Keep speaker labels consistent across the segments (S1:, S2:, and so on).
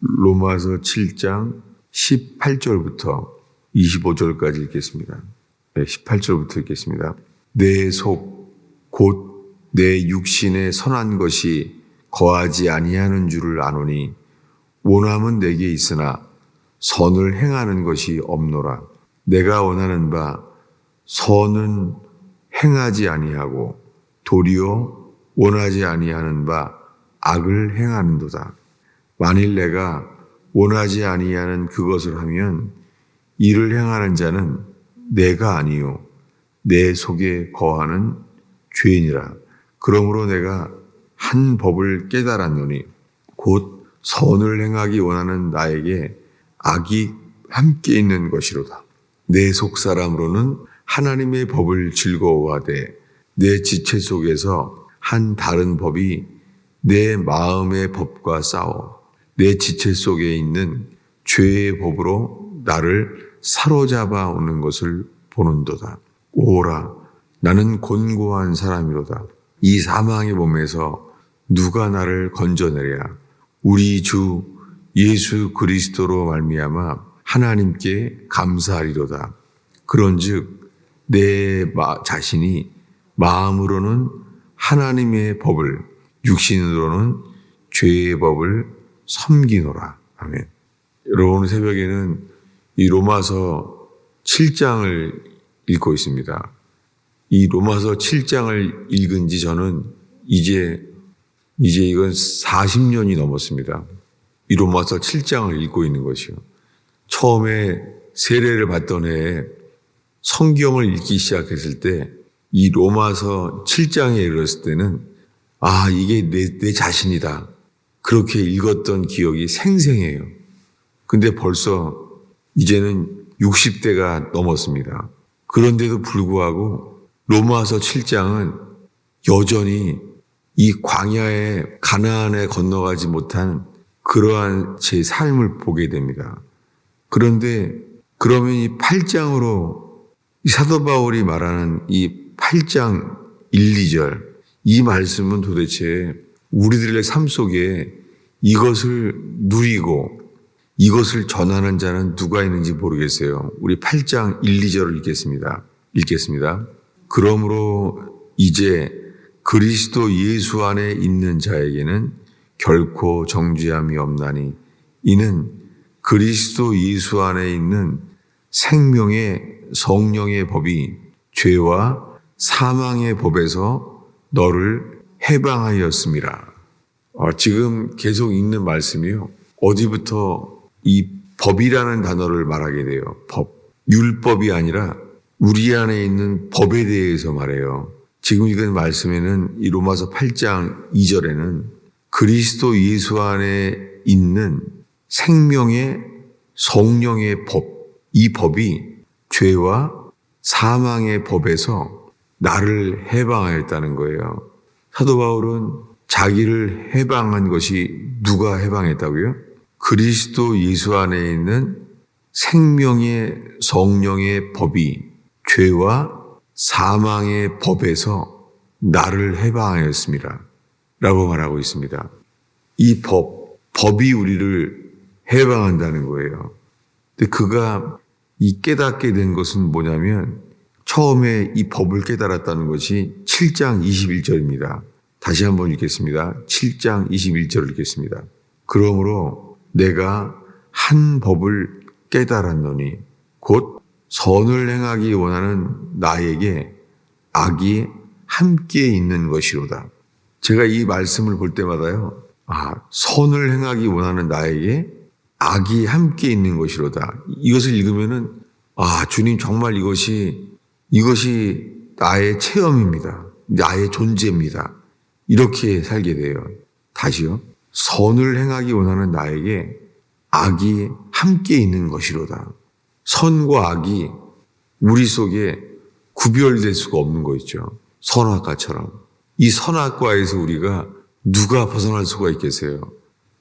S1: 로마서 7장 18절부터 25절까지 읽겠습니다. 18절부터 읽겠습니다. 내 속 곧 내 육신에 선한 것이 거하지 아니하는 줄을 아노니 원함은 내게 있으나 선을 행하는 것이 없노라. 내가 원하는 바 선은 행하지 아니하고 도리어 원하지 아니하는 바 악을 행하는도다. 만일 내가 원하지 아니하는 그것을 하면 이를 행하는 자는 내가 아니요 내 속에 거하는 죄이니라. 그러므로 내가 한 법을 깨달았노니 곧 선을 행하기 원하는 나에게 악이 함께 있는 것이로다. 내 속사람으로는 하나님의 법을 즐거워하되 내 지체 속에서 한 다른 법이 내 마음의 법과 싸워 내 지체 속에 있는 죄의 법으로 나를 사로잡아 오는 것을 보는도다. 오라, 나는 곤고한 사람이로다. 이 사망의 몸에서 누가 나를 건져내랴. 우리 주 예수 그리스도로 말미암아 하나님께 감사하리로다. 그런즉 내 자신이 마음으로는 하나님의 법을, 육신으로는 죄의 법을 섬기노라. 아멘. 여러분, 오늘 새벽에는 이 로마서 7장을 읽고 있습니다. 이 로마서 7장을 읽은 지 저는 이제 이건 40년이 넘었습니다. 이 로마서 7장을 읽고 있는 것이요. 처음에 세례를 받던 해에 성경을 읽기 시작했을 때 이 로마서 7장에 이르렀을 때는 이게 내 자신이다. 그렇게 읽었던 기억이 생생해요. 근데 벌써 이제는 60대가 넘었습니다. 그런데도 불구하고 로마서 7장은 여전히 이 광야의 가나안에 건너가지 못한 그러한 제 삶을 보게 됩니다. 그런데 그러면 이 8장으로 사도 바울이 말하는 이 8장 1, 2절 이 말씀은 도대체 우리들의 삶 속에 이것을 누리고 이것을 전하는 자는 누가 있는지 모르겠어요. 우리 8장 1, 2절을 읽겠습니다. 그러므로 이제 그리스도 예수 안에 있는 자에게는 결코 정죄함이 없나니 이는 그리스도 예수 안에 있는 생명의 성령의 법이 죄와 사망의 법에서 너를 해방하였음이라. 지금 계속 읽는 말씀이요. 어디부터 이 법이라는 단어를 말하게 돼요. 법. 율법이 아니라 우리 안에 있는 법에 대해서 말해요. 지금 읽은 말씀에는 이 로마서 8장 2절에는 그리스도 예수 안에 있는 생명의 성령의 법, 이 법이 죄와 사망의 법에서 나를 해방하였다는 거예요. 사도 바울은 자기를 해방한 것이 누가 해방했다고요? 그리스도 예수 안에 있는 생명의 성령의 법이 죄와 사망의 법에서 나를 해방하였습니다. 라고 말하고 있습니다. 이 법이 우리를 해방한다는 거예요. 근데 그가 이 깨닫게 된 것은 뭐냐면 처음에 이 법을 깨달았다는 것이 7장 21절입니다. 다시 한번 읽겠습니다. 7장 21절을 읽겠습니다. 그러므로 내가 한 법을 깨달았노니 곧 선을 행하기 원하는 나에게 악이 함께 있는 것이로다. 제가 이 말씀을 볼 때마다요. 선을 행하기 원하는 나에게 악이 함께 있는 것이로다. 이것을 읽으면은 주님 정말 이것이 나의 체험입니다. 나의 존재입니다. 이렇게 살게 돼요. 다시요. 선을 행하기 원하는 나에게 악이 함께 있는 것이로다. 선과 악이 우리 속에 구별될 수가 없는 거 있죠. 선악과처럼. 이 선악과에서 우리가 누가 벗어날 수가 있겠어요?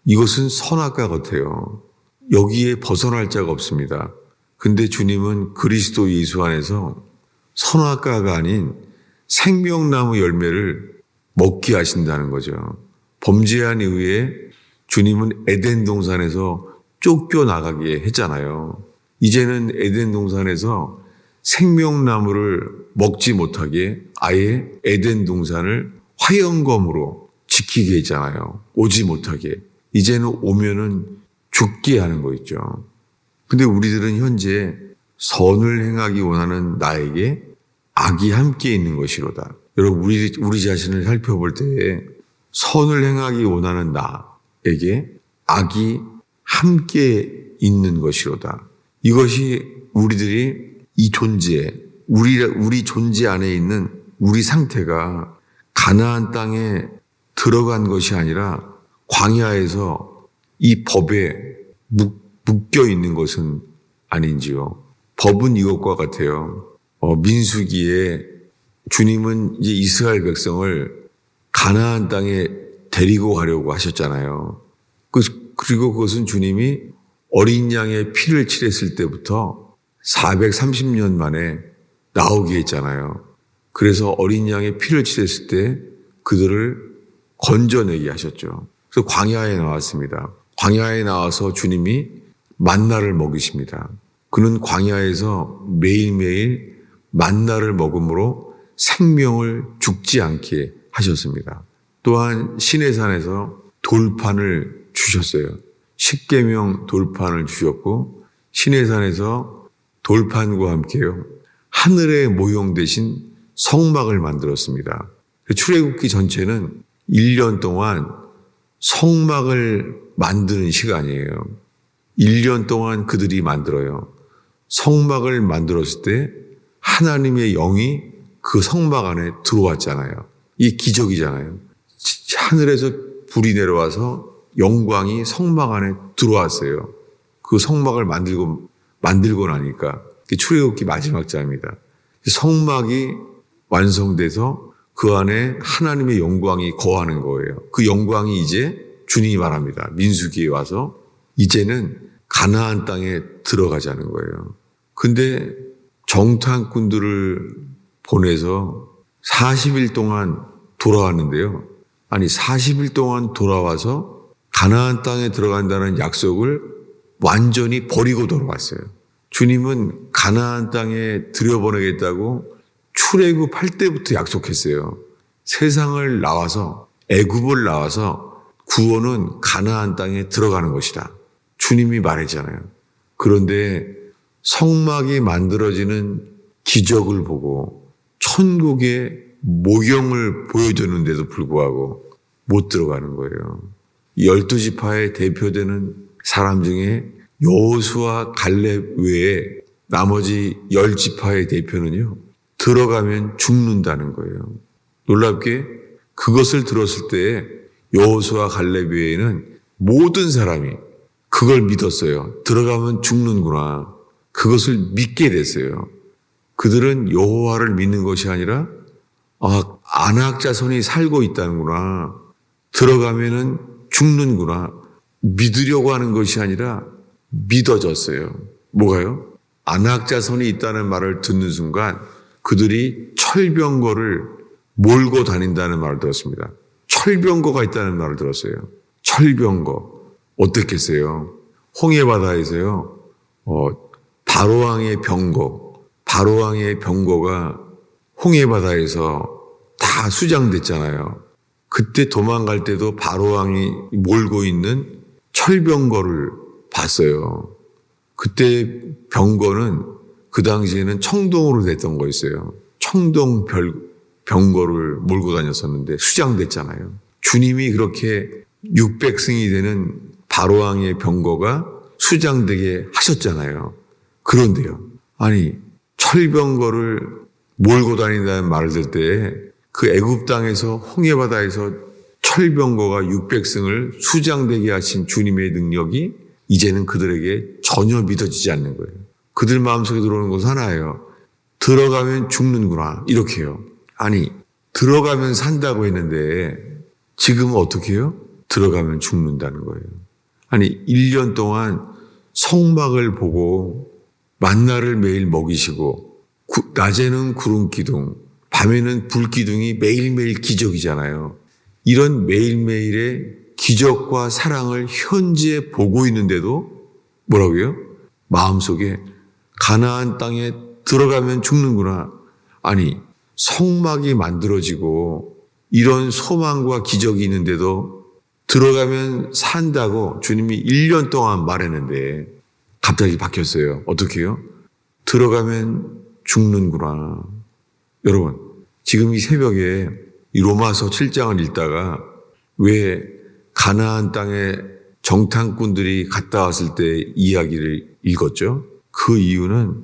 S1: 이것은 선악과 같아요. 여기에 벗어날 자가 없습니다. 근데 주님은 그리스도 예수 안에서 선악과가 아닌 생명나무 열매를 먹게 하신다는 거죠. 범죄한 이후에 주님은 에덴 동산에서 쫓겨나가게 했잖아요. 이제는 에덴 동산에서 생명나무를 먹지 못하게 아예 에덴 동산을 화영검으로 지키게 했잖아요. 오지 못하게. 이제는 오면은 죽게 하는 거 있죠. 근데 우리들은 현재 선을 행하기 원하는 나에게 악이 함께 있는 것이로다. 여러분, 우리 자신을 살펴볼 때 선을 행하기 원하는 나에게 악이 함께 있는 것이로다. 이것이 우리들이 이 존재, 우리 존재 안에 있는 우리 상태가 가나안 땅에 들어간 것이 아니라 광야에서 이 법에 묶여 있는 것은 아닌지요. 법은 이것과 같아요. 민수기에 주님은 이제 이스라엘 백성을 가나안 땅에 데리고 가려고 하셨잖아요. 그리고 그것은 주님이 어린 양의 피를 칠했을 때부터 430년 만에 나오게 했잖아요. 그래서 어린 양의 피를 칠했을 때 그들을 건져내게 하셨죠. 그래서 광야에 나왔습니다. 광야에 나와서 주님이 만나를 먹이십니다. 그는 광야에서 매일매일 만나를 먹음으로 생명을 죽지 않게 하셨습니다. 또한 시내산에서 돌판을 주셨어요. 십계명 돌판을 주셨고 시내산에서 돌판과 함께요. 하늘의 모형 대신 성막을 만들었습니다. 출애굽기 전체는 1년 동안 성막을 만드는 시간이에요. 1년 동안 그들이 만들어요. 성막을 만들었을 때 하나님의 영이 그 성막 안에 들어왔잖아요. 이게 기적이잖아요. 하늘에서 불이 내려와서 영광이 성막 안에 들어왔어요. 그 성막을 만들고 나니까 출애굽기 마지막 장입니다. 성막이 완성돼서 그 안에 하나님의 영광이 거하는 거예요. 그 영광이 이제 주님이 말합니다. 민수기에 와서 이제는 가나안 땅에 들어가자는 거예요. 근데 정탐꾼들을 보내서 40일 동안 돌아왔는데요. 아니 40일 동안 돌아와서 가나안 땅에 들어간다는 약속을 완전히 버리고 돌아왔어요. 주님은 가나안 땅에 들여보내겠다고 출애굽할 때부터 약속했어요. 세상을 나와서 애굽을 나와서 구원은 가나안 땅에 들어가는 것이다. 주님이 말했잖아요. 그런데 성막이 만들어지는 기적을 보고 천국의 모형을 보여줬는데도 불구하고 못 들어가는 거예요. 12지파의 대표되는 사람 중에 여호수아 갈렙 외에 나머지 10지파의 대표는요. 들어가면 죽는다는 거예요. 놀랍게 그것을 들었을 때 여호수아 갈렙 외에는 모든 사람이 그걸 믿었어요. 들어가면 죽는구나. 그것을 믿게 됐어요. 그들은 여호와를 믿는 것이 아니라 아낙 자손이 살고 있다는구나. 들어가면은 죽는구나. 믿으려고 하는 것이 아니라 믿어졌어요. 뭐가요? 아낙 자손이 있다는 말을 듣는 순간 그들이 철병거를 몰고 다닌다는 말을 들었습니다. 철병거가 있다는 말을 들었어요. 철병거. 어떻겠어요? 홍해바다에서요. 바로왕의 병거가 홍해바다에서 다 수장됐잖아요. 그때 도망갈 때도 바로왕이 몰고 있는 철병거를 봤어요. 그때 병거는 그 당시에는 청동으로 됐던 거였어요. 청동 병거를 몰고 다녔었는데 수장됐잖아요. 주님이 그렇게 600승이 되는 바로왕의 병거가 수장되게 하셨잖아요. 그런데요. 아니 철병거를 몰고 다닌다는 말을 들 때 그 애굽 땅에서 홍해바다에서 철병거가 600승을 수장되게 하신 주님의 능력이 이제는 그들에게 전혀 믿어지지 않는 거예요. 그들 마음속에 들어오는 것은 하나예요. 들어가면 죽는구나. 이렇게요. 아니 들어가면 산다고 했는데 지금은 어떻게 해요? 들어가면 죽는다는 거예요. 아니 1년 동안 성막을 보고 만나를 매일 먹이시고 낮에는 구름 기둥, 밤에는 불 기둥이 매일매일 기적이잖아요. 이런 매일매일의 기적과 사랑을 현재 보고 있는데도 뭐라고요? 마음속에 가나안 땅에 들어가면 죽는구나. 아니, 성막이 만들어지고 이런 소망과 기적이 있는데도 들어가면 산다고 주님이 1년 동안 말했는데 갑자기 바뀌었어요. 어떻게 해요? 들어가면 죽는구나. 여러분, 지금 이 새벽에 이 로마서 7장을 읽다가 왜 가나안 땅에 정탐꾼들이 갔다 왔을 때 이야기를 읽었죠? 그 이유는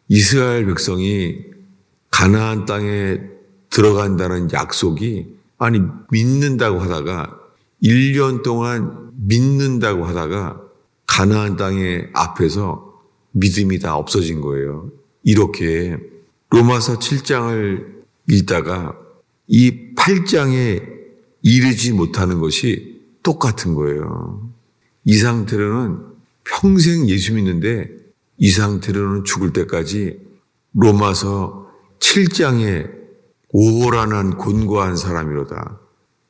S1: 이스라엘 백성이 가나안 땅에 들어간다는 약속이 아니 믿는다고 하다가 1년 동안 믿는다고 하다가 가나안 땅의 앞에서 믿음이 다 없어진 거예요. 이렇게 로마서 7장을 읽다가 이 8장에 이르지 못하는 것이 똑같은 거예요. 이 상태로는 평생 예수 믿는데 이 상태로는 죽을 때까지 로마서 7장에 오호라는 곤고한 사람이로다.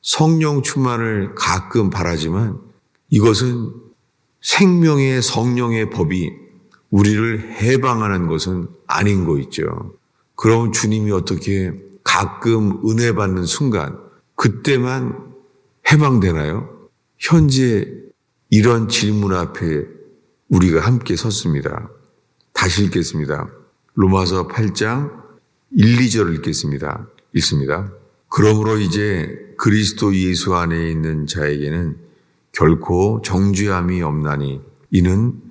S1: 성령 충만을 가끔 바라지만 이것은 생명의 성령의 법이 우리를 해방하는 것은 아닌 거 있죠. 그럼 주님이 어떻게 가끔 은혜 받는 순간 그때만 해방되나요? 현재 이런 질문 앞에 우리가 함께 섰습니다. 다시 읽겠습니다. 로마서 8장 1, 2절을 읽겠습니다. 읽습니다. 그러므로 이제 그리스도 예수 안에 있는 자에게는 결코 정죄함이 없나니 이는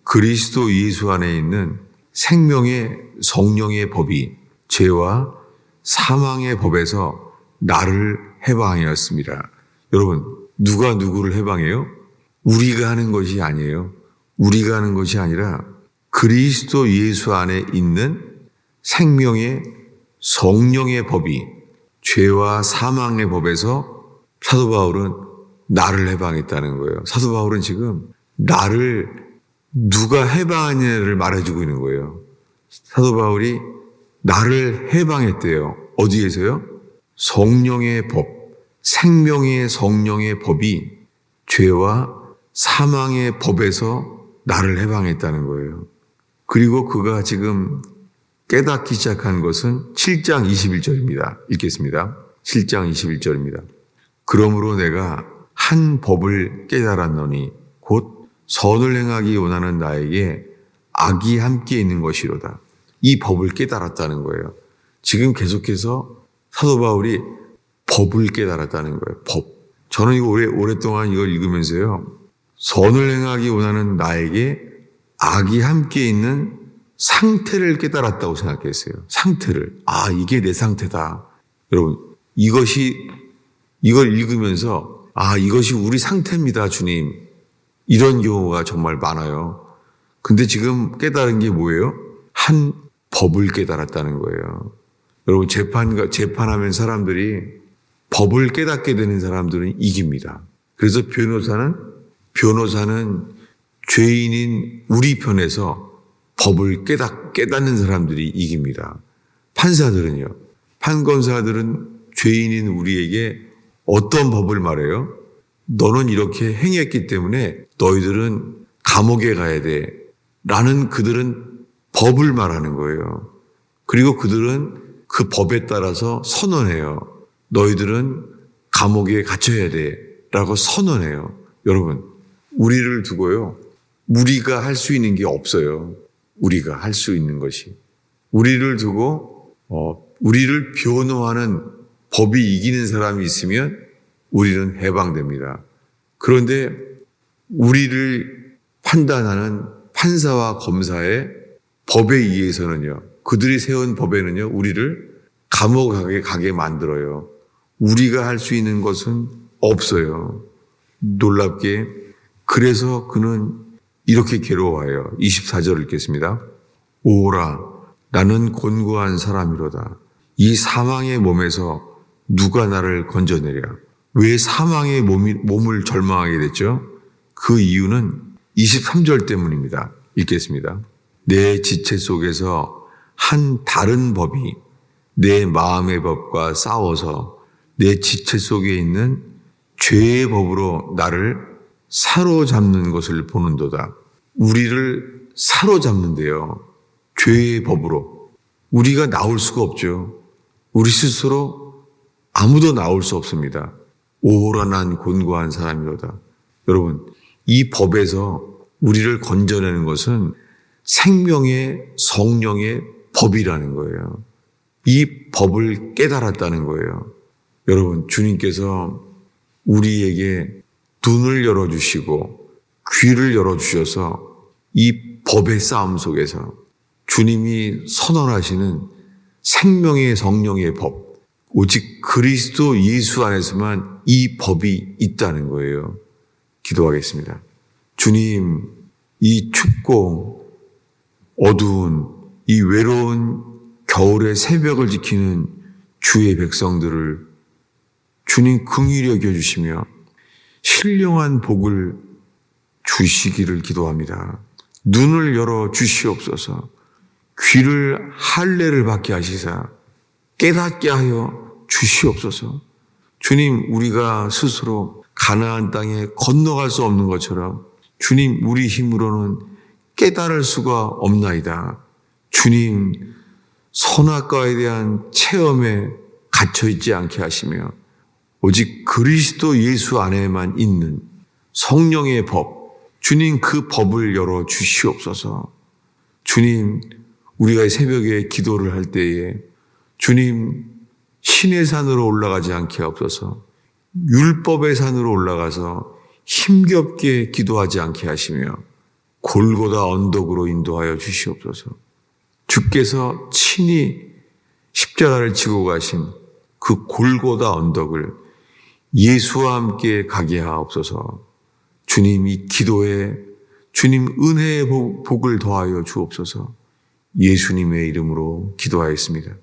S1: 그리스도 예수 안에 있는 생명의 성령의 법이 죄와 사망의 법에서 나를 해방하였습니다. 여러분, 누가 누구를 해방해요? 우리가 하는 것이 아니에요. 우리가 하는 것이 아니라 그리스도 예수 안에 있는 생명의 성령의 법이 죄와 사망의 법에서 사도 바울은 나를 해방했다는 거예요. 사도 바울은 지금 나를 누가 해방하냐를 말해주고 있는 거예요. 사도 바울이 나를 해방했대요. 어디에서요? 성령의 법, 생명의 성령의 법이 죄와 사망의 법에서 나를 해방했다는 거예요. 그리고 그가 지금 깨닫기 시작한 것은 7장 21절입니다. 읽겠습니다. 7장 21절입니다. 그러므로 내가 한 법을 깨달았노니 곧 선을 행하기 원하는 나에게 악이 함께 있는 것이로다. 이 법을 깨달았다는 거예요. 지금 계속해서 사도 바울이 법을 깨달았다는 거예요. 법. 저는 이거 오랫동안 이걸 읽으면서요. 선을 행하기 원하는 나에게 악이 함께 있는 상태를 깨달았다고 생각했어요. 상태를. 아, 이게 내 상태다. 여러분, 이걸 읽으면서 아, 이것이 우리 상태입니다, 주님. 이런 경우가 정말 많아요. 근데 지금 깨달은 게 뭐예요? 한 법을 깨달았다는 거예요. 여러분, 재판하면 사람들이 법을 깨닫게 되는 사람들은 이깁니다. 그래서 변호사는 죄인인 우리 편에서 법을 깨닫는 사람들이 이깁니다. 판사들은요. 판검사들은 죄인인 우리에게 어떤 법을 말해요? 너는 이렇게 행했기 때문에 너희들은 감옥에 가야 돼. 라는 그들은 법을 말하는 거예요. 그리고 그들은 그 법에 따라서 선언해요. 너희들은 감옥에 갇혀야 돼. 라고 선언해요. 여러분, 우리를 두고요. 우리가 할 수 있는 게 없어요. 우리가 할 수 있는 것이. 우리를 두고 우리를 변호하는 법이 이기는 사람이 있으면 우리는 해방됩니다. 그런데 우리를 판단하는 판사와 검사의 법에 의해서는요. 그들이 세운 법에는요. 우리를 감옥에 가게 만들어요. 우리가 할 수 있는 것은 없어요. 놀랍게 그래서 그는 이렇게 괴로워해요. 24절 읽겠습니다. 오라 나는 곤고한 사람이로다. 이 사망의 몸에서 누가 나를 건져내랴. 왜 사망의 몸을 절망하게 됐죠? 그 이유는 23절 때문입니다. 읽겠습니다. 내 지체 속에서 한 다른 법이 내 마음의 법과 싸워서 내 지체 속에 있는 죄의 법으로 나를 사로잡는 것을 보는도다. 우리를 사로잡는데요. 죄의 법으로. 우리가 나올 수가 없죠. 우리 스스로 아무도 나올 수 없습니다. 오호란한 곤고한 사람이로다. 여러분, 이 법에서 우리를 건져내는 것은 생명의 성령의 법이라는 거예요. 이 법을 깨달았다는 거예요. 여러분, 주님께서 우리에게 눈을 열어주시고 귀를 열어주셔서 이 법의 싸움 속에서 주님이 선언하시는 생명의 성령의 법, 오직 그리스도 예수 안에서만 이 법이 있다는 거예요. 기도하겠습니다. 주님, 이 춥고 어두운 이 외로운 겨울의 새벽을 지키는 주의 백성들을 주님 긍휼히 여겨주시며 신령한 복을 주시기를 기도합니다. 눈을 열어 주시옵소서. 귀를 할례를 받게 하시사 깨닫게 하여 주시옵소서. 주님, 우리가 스스로 가나안 땅에 건너갈 수 없는 것처럼 주님, 우리 힘으로는 깨달을 수가 없나이다. 주님, 선악과에 대한 체험에 갇혀있지 않게 하시며 오직 그리스도 예수 안에만 있는 성령의 법, 주님 그 법을 열어 주시옵소서. 주님, 우리가 새벽에 기도를 할 때에 주님 신의 산으로 올라가지 않게 하옵소서. 율법의 산으로 올라가서 힘겹게 기도하지 않게 하시며 골고다 언덕으로 인도하여 주시옵소서. 주께서 친히 십자가를 지고 가신 그 골고다 언덕을 예수와 함께 가게 하옵소서. 주님, 이 기도에 주님 은혜의 복을 더하여 주옵소서. 예수님의 이름으로 기도하였습니다.